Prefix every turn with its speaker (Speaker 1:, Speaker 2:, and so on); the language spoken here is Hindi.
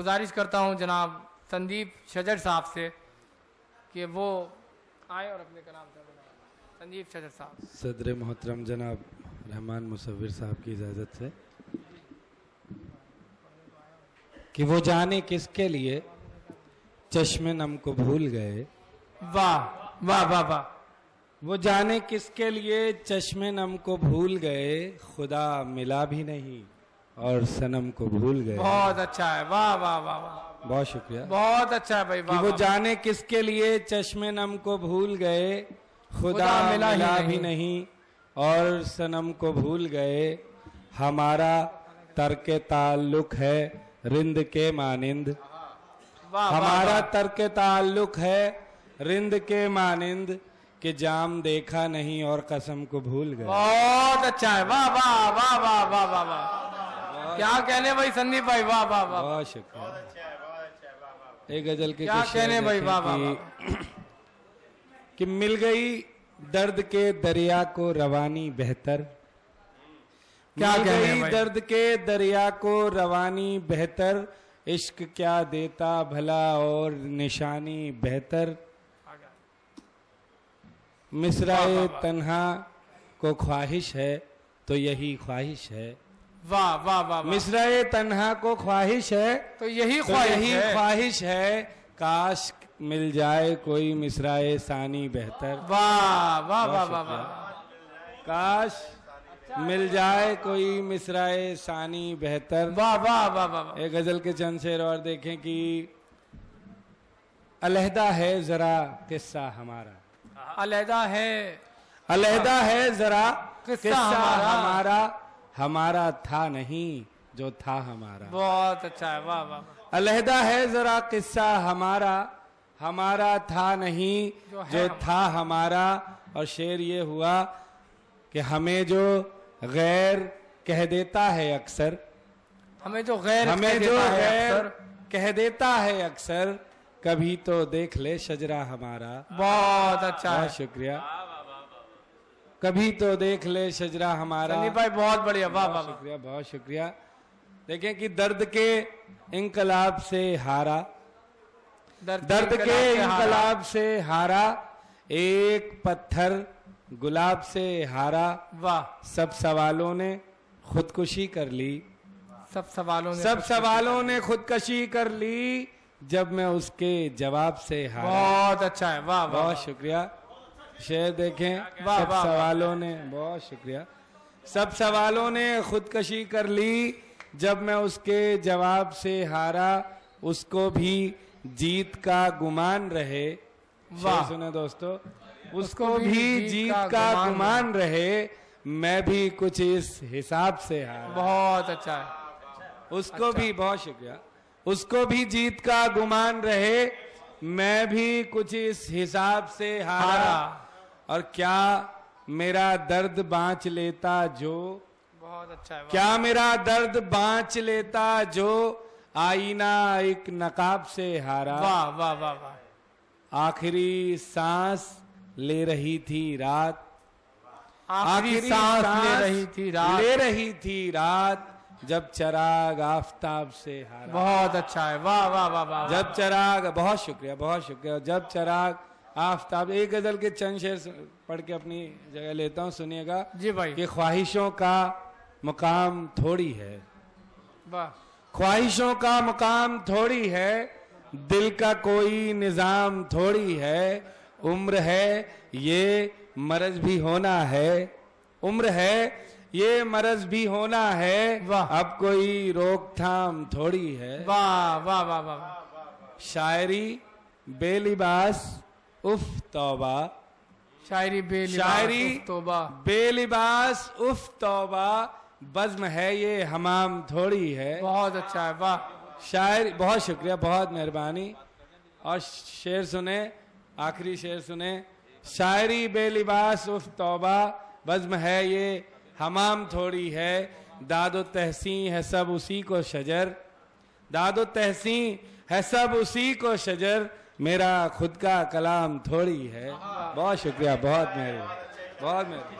Speaker 1: गुजारिश करता हूँ जनाब संदीप शजर साहब से कि वो आए और अपने कलाम से बनाएं। संदीप शजर साहब।
Speaker 2: सदर मोहतरम जनाब रहमान मुसव्विर साहब की इजाज़त से कि वो जाने किसके लिए चश्मे नम को भूल गए।
Speaker 1: वाह वाह वाह वाह।
Speaker 2: वो जाने किसके लिए चश्मे नम को भूल गए, खुदा मिला भी नहीं और सनम को भूल गए।
Speaker 1: बहुत अच्छा है, वाह वाह वाह वाह,
Speaker 2: बहुत शुक्रिया,
Speaker 1: बहुत अच्छा है भाई।
Speaker 2: कि वो जाने किसके लिए चश्मे नम को भूल गए, खुदा मिला भी नहीं और सनम को भूल गए। हमारा तर्क ताल्लुक है रिंद के मानिंद, हमारा तर्क ताल्लुक है रिंद के मानिंद, कि जाम देखा नहीं और कसम को भूल गए।
Speaker 1: बहुत अच्छा है, वाह वाह वाह वाह वाह वाह वाह। क्या कहने भाई संदीप भाई, वाह वाह वाह।
Speaker 2: बहुत शुक्रिया। एक गजल के
Speaker 1: क्या कहने भाई, वाह वाह।
Speaker 2: कि मिल गई दर्द के दरिया को रवानी बेहतर,
Speaker 1: क्या कहने
Speaker 2: गई दर्द के दरिया को रवानी बेहतर, इश्क क्या देता भला और निशानी बेहतर। मिसराए तन्हा को ख्वाहिश है तो यही ख्वाहिश है।
Speaker 1: वाह वाह वाह।
Speaker 2: मिसराए तन्हा को ख्वाहिश है
Speaker 1: तो यही ख्वाहिश
Speaker 2: है, काश मिल जाए कोई मिसराए सानी बेहतर।
Speaker 1: वाह वाह वाह वाह।
Speaker 2: काश मिल जाए कोई मिसराए सानी बेहतर।
Speaker 1: वाह वाह वाह वाह।
Speaker 2: एक गजल के चंद शेर और देखें कि अलहदा है जरा किस्सा हमारा,
Speaker 1: अलहदा है जरा
Speaker 2: किस्सा हमारा, हमारा था नहीं जो था हमारा।
Speaker 1: बहुत अच्छा है, वाह वाह।
Speaker 2: अलहदा है जरा किस्सा हमारा, हमारा था नहीं जो था हमारा। और शेर ये हुआ कि हमें जो गैर कह देता है अक्सर,
Speaker 1: हमें जो गैर
Speaker 2: कह देता है अक्सर, कभी तो देख ले शजरा हमारा।
Speaker 1: बहुत अच्छा है,
Speaker 2: बहुत शुक्रिया। कभी तो देख ले शजरा हमारा।
Speaker 1: संदीप भाई बहुत बढ़िया, वाह वाह।
Speaker 2: शुक्रिया, बहुत शुक्रिया। देखें कि दर्द के इंकलाब से हारा, दर्द के इंकलाब से हारा, एक पत्थर गुलाब से हारा।
Speaker 1: वाह।
Speaker 2: सब सवालों ने खुदकुशी कर ली,
Speaker 1: सब सवालों ने
Speaker 2: खुदकुशी कर ली, जब मैं उसके जवाब से हारा।
Speaker 1: बहुत अच्छा है, वाह वाह।
Speaker 2: बहुत शुक्रिया। शेर देखें, सब सवालों ने, बहुत शुक्रिया, सब सवालों ने खुदकशी कर ली, जब मैं उसके जवाब से हारा, उसको भी जीत का गुमान रहे। वाह सुने दोस्तों, उसको भी जीत का गुमान रहे, मैं भी कुछ इस हिसाब से हारा। बहुत अच्छा है, उसको भी, बहुत शुक्रिया, उसको भी जीत का गुमान रहे, मैं भी कुछ इस हिसाब से हारा। और क्या मेरा दर्द बांच लेता जो, बहुत अच्छा है, क्या मेरा दर्द बांच लेता जो, आईना एक नकाब से हारा। वाह वाह वाह वाह। आखिरी सांस ले रही थी रात, आखिरी सांस ले रही थी रात, जब चराग आफताब से हारा। बहुत अच्छा है, वाह वाह वाह वाह। जब चराग, बहुत शुक्रिया, बहुत शुक्रिया। जब चराग आफताब। एक गजल के चंद शेर पढ़ के अपनी जगह लेता हूँ, सुनिएगा जी भाई। कि ख्वाहिशों का मुकाम थोड़ी है, वाह, ख्वाहिशों का मुकाम थोड़ी है, दिल का कोई निजाम थोड़ी है, उम्र है ये मर्ज भी होना है, उम्र है ये मर्ज भी होना है, अब कोई रोकथाम थोड़ी है। वाह वाह वाह वाह। शायरी बेलिबास उफ तौबा, शायरी बेलिबास उफ तौबा, बज़्म है ये हमाम थोड़ी है। बहुत अच्छा है, वाह। शायरी, बहुत शुक्रिया, बहुत मेहरबानी। और शेर सुने, आखिरी शेर सुने, शायरी बेलिबास उफ तौबा, बज़्म है ये हमाम थोड़ी है, दादो तहसीं है सब उसी को शजर, दादो तहसीं है सब उसी को शजर, मेरा खुद का कलाम थोड़ी है। बहुत शुक्रिया, बहुत मेहरबानी, बहुत मेहरबानी।